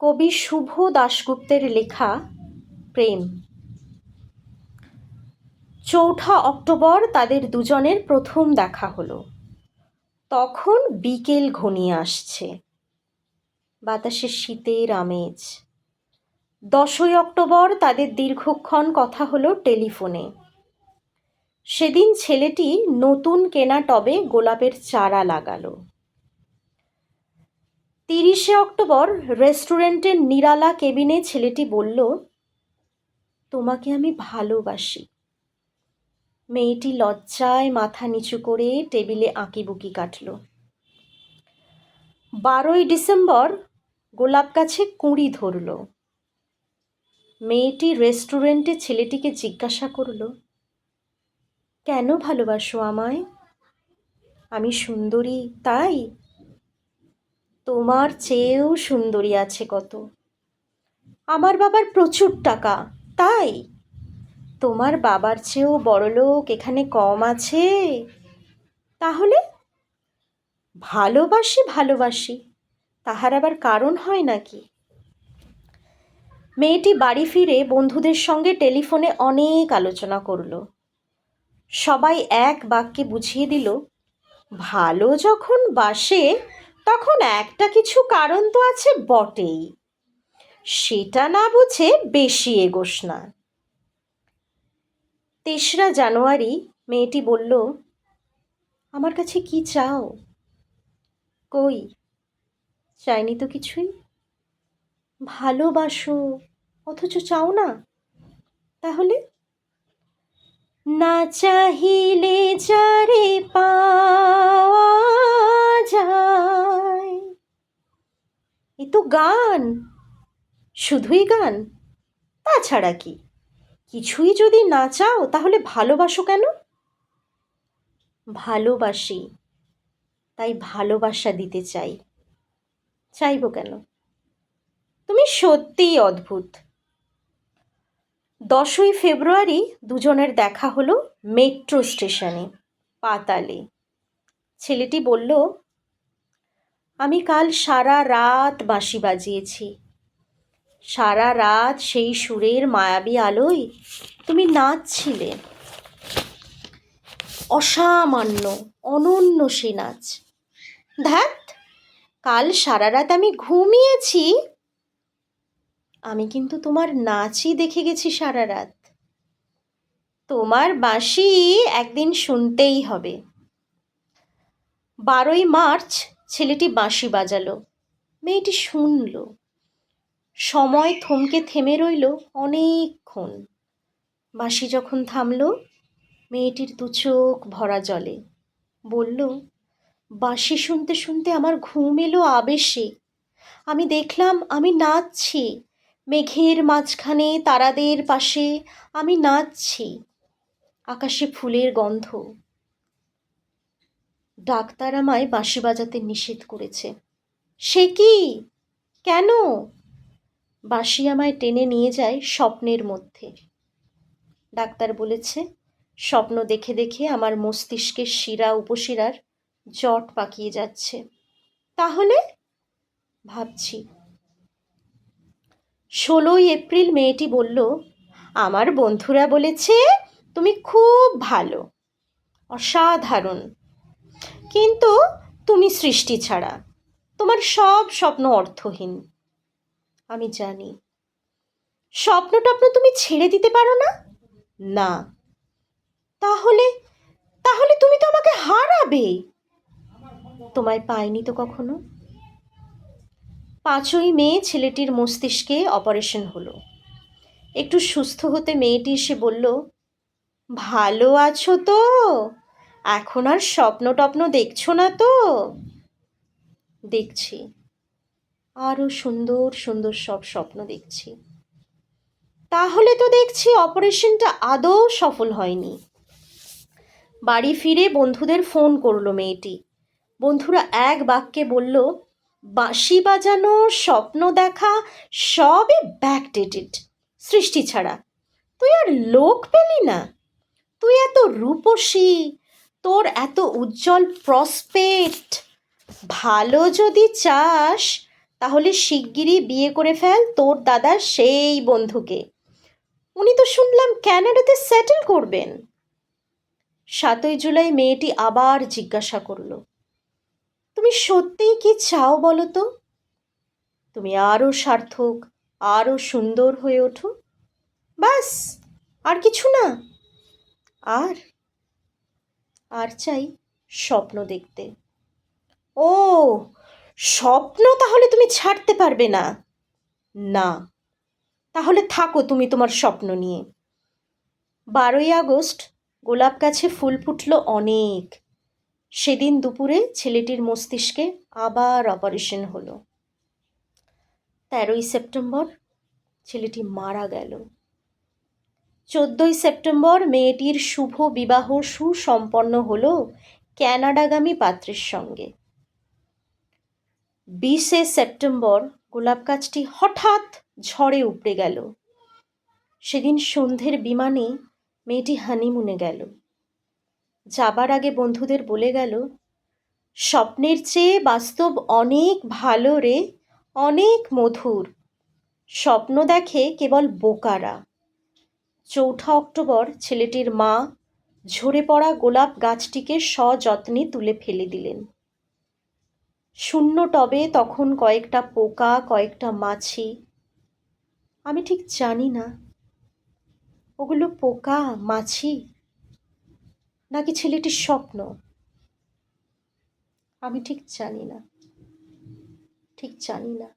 কবি শুভ দাশগুপ্তের লেখা প্রেম। ৪ঠা অক্টোবর তাদের দুজনের প্রথম দেখা হলো। তখন বিকেল ঘনিয়ে আসছে, বাতাসে শীতের আমেজ। ১০ই অক্টোবর তাদের দীর্ঘক্ষণ কথা হলো টেলিফোনে। সেদিন ছেলেটি নতুন কেনা টবে গোলাপের চারা লাগালো। ৩০শে অক্টোবর রেস্টুরেন্টের নিরালা কেবিনে ছেলেটি বলল, তোমাকে আমি ভালোবাসি। মেয়েটি লজ্জায় মাথা নিচু করে টেবিলে আঁকিবুকি কাটল। ১২ই ডিসেম্বর গোলাপ গাছে কুঁড়ি ধরল। মেয়েটি রেস্টুরেন্টে ছেলেটিকে জিজ্ঞাসা করল, কেন ভালোবাসো আমায়? আমি সুন্দরী তাই? তোমার চেয়েও সুন্দরী আছে কত। আমার বাবার প্রচুর টাকা তাই? তোমার বাবার চেয়েও বড়লোক এখানে কম আছে। তাহলে ভালোবাসি ভালোবাসি, তাহার আবার কারণ হয় নাকি? মেয়েটি বাড়ি ফিরে বন্ধুদের সঙ্গে টেলিফোনে অনেক আলোচনা করল। সবাই এক বাক্যে বুঝিয়ে দিল, ভালো যখন বাসে তখন একটা কিছু কারণ তো আছে বটেই, সেটা না বুঝে বেশি এগোস না। ৩রা জানুয়ারি মেয়েটি বলল, আমার কাছে কি চাও? কই, চাইনি তো কিছুই। ভালোবাসো অথচ চাও না? তাহলে না চাহিলে যারে পাওয়া যায়। এ তো গান, শুধুই গান, তাছাড়া কি? কিছুই যদি না চাও তাহলে ভালোবাসো কেন? ভালোবাসি, তাই ভালোবাসা দিতে চাই। চাইবো কেন? তুমি সত্যিই অদ্ভুত। ১০ই ফেব্রুয়ারি দুজনের দেখা হলো মেট্রো স্টেশনে, পাতালে। ছেলেটি বলল, আমি কাল সারা রাত বাঁশি বাজিয়েছি। সারা রাত সেই সুরের মায়াবী আলোয় তুমি নাচছিলে। অসামান্য অনন্য সে নাচ। ধ্যাৎ, কাল সারা রাত আমি ঘুমিয়েছি, আমি কিন্তু তোমার নাচই দেখে গেছি সারা রাত। তোমার বাঁশি একদিন শুনতেই হবে। ১২ই মার্চ ছেলেটি বাঁশি বাজালো। মেয়েটি শুনল। সময় থমকে থেমে রইল অনেকক্ষণ। বাঁশি যখন থামল, মেয়েটির দু চোখ ভরা জলে। বলল, বাঁশি শুনতে শুনতে আমার ঘুম এলো আবেশে। আমি দেখলাম আমি নাচছি, মেঘের মাঝখানে তারাদের পাশে আমি নাচছি। আকাশে ফুলের গন্ধ। ডাক্তার আমায় বাঁশি বাজাতে নিষেধ করেছে। সে কি? কেন? বাঁশি আমায় টেনে নিয়ে যায় স্বপ্নের মধ্যে। ডাক্তার বলেছে, স্বপ্ন দেখে দেখে আমার মস্তিষ্কের শিরা উপশিরার জট পাকিয়ে যাচ্ছে। তাহলে ভাবছি। ১৬ই এপ্রিল মেয়েটি বলল, আমার বন্ধুরা বলেছে তুমি খুব ভালো, অসাধারণ, কিন্তু তুমি সৃষ্টি ছাড়া, তোমার সব স্বপ্ন অর্থহীন। আমি জানি। স্বপ্ন টপ্ন তুমি ছেড়ে দিতে পারো না? না। তাহলে তাহলে তুমি তো আমাকে হারাবে। তোমায় পাইনি তো কখনো। ৫ই মে ছেলেটির মস্তিষ্কে অপারেশন হলো। একটু সুস্থ হতে মেয়েটি এসে বলল, ভালো আছো তো? এখন আর স্বপ্ন টপ্ন দেখছো না তো? দেখছি, আরও সুন্দর সুন্দর সব স্বপ্ন দেখছি। তাহলে তো দেখছি অপারেশনটা আদৌ সফল হয়নি। বাড়ি ফিরে বন্ধুদের ফোন করলো মেয়েটি। বন্ধুরা এক বাক্যে বলল, বাঁশি বাজানো, স্বপ্ন দেখা সবই ব্যাকডেটেড, সৃষ্টি ছাড়া। তুই আর লোক পেলি না? তুই এত রূপসী, তোর এত উজ্জ্বল প্রসপেক্ট, ভালো যদি চাস তাহলে শিগগিরই বিয়ে করে ফেল তোর দাদার সেই বন্ধুকে। উনি তো শুনলাম ক্যানাডাতে সেটেল করবেন। 7ই জুলাই মেয়েটি আবার জিজ্ঞাসা করল, তুমি সত্যিই কি চাও বলো তো? তুমি আরও সার্থক, আরও সুন্দর হয়ে ওঠো, ব্যাস, আর কিছু না? আর আর চাই স্বপ্ন দেখতে। ও, স্বপ্ন তাহলে তুমি ছাড়তে পারবে না? না, তাহলে থাকো তুমি তোমার স্বপ্ন নিয়ে। 12ই আগস্ট গোলাপ গাছে ফুল ফুটল অনেক। সেদিন দুপুরে ছেলেটির মস্তিষ্কে আবার অপারেশন হলো। 13ই সেপ্টেম্বর ছেলেটি মারা গেল। 14ই সেপ্টেম্বর মেয়েটির শুভ বিবাহ সুসম্পন্ন হলো ক্যানাডাগামী পাত্রের সঙ্গে। 20শে সেপ্টেম্বর গোলাপ গাছটি হঠাৎ ঝড়ে উপড়ে গেল। সেদিন সন্ধ্যের বিমানে মেয়েটি হানিমুনে গেল। যাবার আগে বন্ধুদের বলে গেল, স্বপ্নের চেয়ে বাস্তব অনেক ভালো রে, অনেক মধুর। স্বপ্ন দেখে কেবল বোকারা। 4 অক্টোবর ছেলেটির মা ঝরে পড়া গোলাপ গাছটিকে সযত্নে তুলে ফেলে দিলেন। শূন্য টবে তখন কয়েকটা পোকা, কয়েকটা মাছি। আমি ঠিক জানি না ওগুলো পোকা, মাছি নাকি ছেলেটির স্বপ্ন। আমি ঠিক জানি না, ঠিক জানি না।